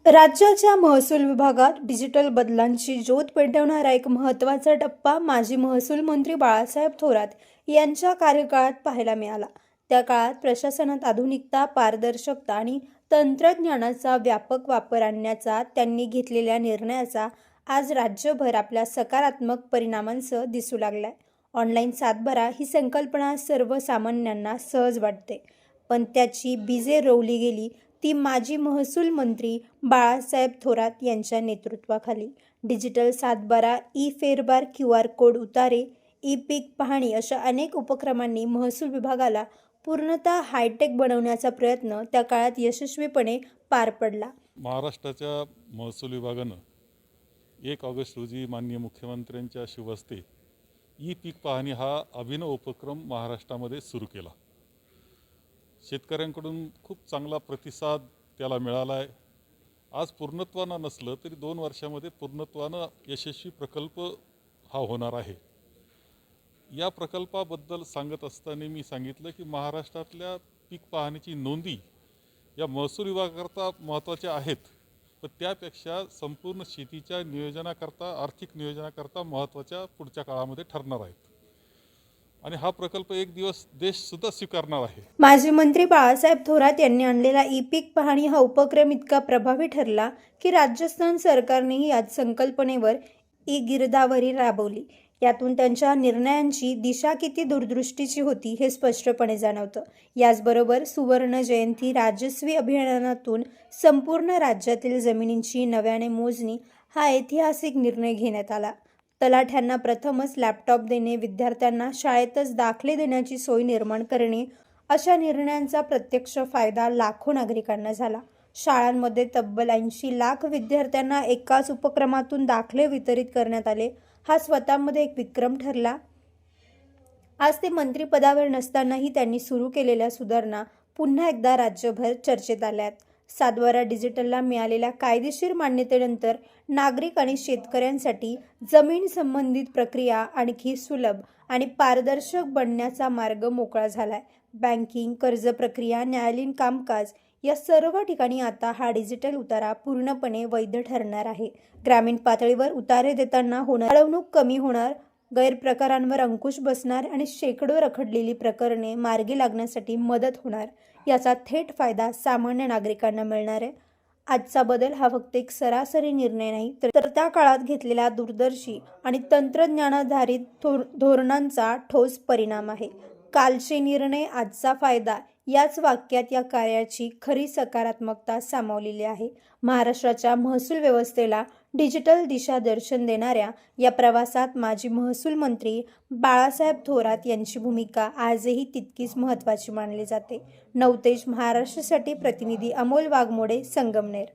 राज्याच्या महसूल विभागात डिजिटल बदलांची ज्योत पेटवणारा एक महत्त्वाचा टप्पा माजी महसूल मंत्री बाळासाहेब थोरात यांच्या कार्यकाळात पाहायला मिळाला। त्या काळात प्रशासनात आधुनिकता, पारदर्शकता आणि तंत्रज्ञानाचा व्यापक वापर आणण्याचा त्यांनी घेतलेल्या निर्णयाचा आज राज्यभर आपल्या सकारात्मक परिणामांसह दिसू लागलाय। ऑनलाईन सातबारा ही संकल्पना सर्वसामान्यांना सहज वाटते, पण त्याची बीजे रोवली गेली ती माजी महसूल मंत्री बाळासाहेब थोरात यांच्या नेतृत्वाखाली। डिजिटल सातबारा, ई फेरबार, QR कोड उतारे, ई पीक पाहणी अशा अनेक उपक्रमांनी महसूल विभागाला पूर्णतः हायटेक बनवण्याचा प्रयत्न त्या काळात यशस्वीपणे पार पडला। महाराष्ट्राच्या महसूल विभागानं 1 ऑगस्ट रोजी माननीय मुख्यमंत्र्यांच्या शुभ हस्ते ई पीक पाहणी हा अभिनव उपक्रम महाराष्ट्रामध्ये सुरू केला। शेतकऱ्यांकडून खूप चांगला प्रतिसाद त्याला मिळाला आहे। आज पूर्णत्वानं नसलं तरी 2 वर्षामध्ये पूर्णत्वानं यशस्वी प्रकल्प हा होणार आहे। या प्रकल्पाबद्दल सांगत असताना मी सांगितलं की महाराष्ट्रातल्या पीक पाहणीची नोंदी या महसूल विभागाकरता महत्त्वाच्या आहेत, पण त्यापेक्षा संपूर्ण शेतीच्या नियोजनाकरता, आर्थिक नियोजनाकरता महत्त्वाच्या पुढच्या काळामध्ये ठरणार आहेत आणि हा प्रकल्प एक दिवस देश सुद्धा स्वीकारणार आहे। माजी मंत्री बाळासाहेब थोरात यांनी आणलेला ई पीक पाहणी हा उपक्रम इतका प्रभावी ठरला की राजस्थान सरकारनेही या संकल्पनेवर ई गिरदावरी राबवली। यातून त्यांच्या निर्णयांची दिशा किती दूरदृष्टीची होती हे स्पष्टपणे जाणवतं। याचबरोबर सुवर्ण जयंती राजस्वी अभियानातून संपूर्ण राज्यातील जमिनींची नव्याने मोजणी हा ऐतिहासिक निर्णय घेण्यात आला। तलाठ्यांना प्रथमच लॅपटॉप देणे, विद्यार्थ्यांना शाळेतच दाखले देण्याची सोय निर्माण करणे अशा निर्णयांचा प्रत्यक्ष फायदा लाखो नागरिकांना झाला। शाळांमध्ये तब्बल 80 लाख विद्यार्थ्यांना एकाच उपक्रमातून दाखले वितरित करण्यात आले। हा स्वतःमध्ये एक विक्रम ठरला। आज ते मंत्रिपदावर नसतानाही त्यांनी सुरू केलेल्या सुधारणा पुन्हा एकदा राज्यभर चर्चेत आल्यात। सातबारा डिजिटलला मिळालेल्या कायदेशीर मान्यतेनंतर नागरिक आणि शेतकऱ्यांसाठी जमीन संबंधित प्रक्रिया आणखी सुलभ आणि पारदर्शक बनण्याचा मार्ग मोकळा झालाय। बँकिंग, कर्ज प्रक्रिया, न्यायालयीन कामकाज या सर्व ठिकाणी आता हा डिजिटल उतारा पूर्णपणे वैध ठरणार आहे। ग्रामीण पातळीवर उतारे देताना होणारी अडवणूक कमी होणार, गैरप्रकारांवर अंकुश बसणार आणि शेकडो रखडलेली प्रकरणे मार्गी लागण्यासाठी मदत होणार। याचा थेट फायदा सामान्य नागरिकांना मिळणार आहे। आजचा बदल हा फक्त एक सरासरी निर्णय नाही, तर त्या काळात घेतलेल्या दूरदर्शी आणि तंत्रज्ञानाधारित धोरणांचा ठोस परिणाम आहे। कालचे निर्णय, आजचा फायदा याच वाक्यात या कार्याची खरी सकारात्मकता सामावलेली आहे। महाराष्ट्राच्या महसूल व्यवस्थेला डिजिटल दिशादर्शन देणाऱ्या या प्रवासात माजी महसूल मंत्री बाळासाहेब थोरात यांची भूमिका आजही तितकीच महत्त्वाची मानली जाते। नवतेज महाराष्ट्रासाठी प्रतिनिधी अमोल वाघमोडे, संगमनेर।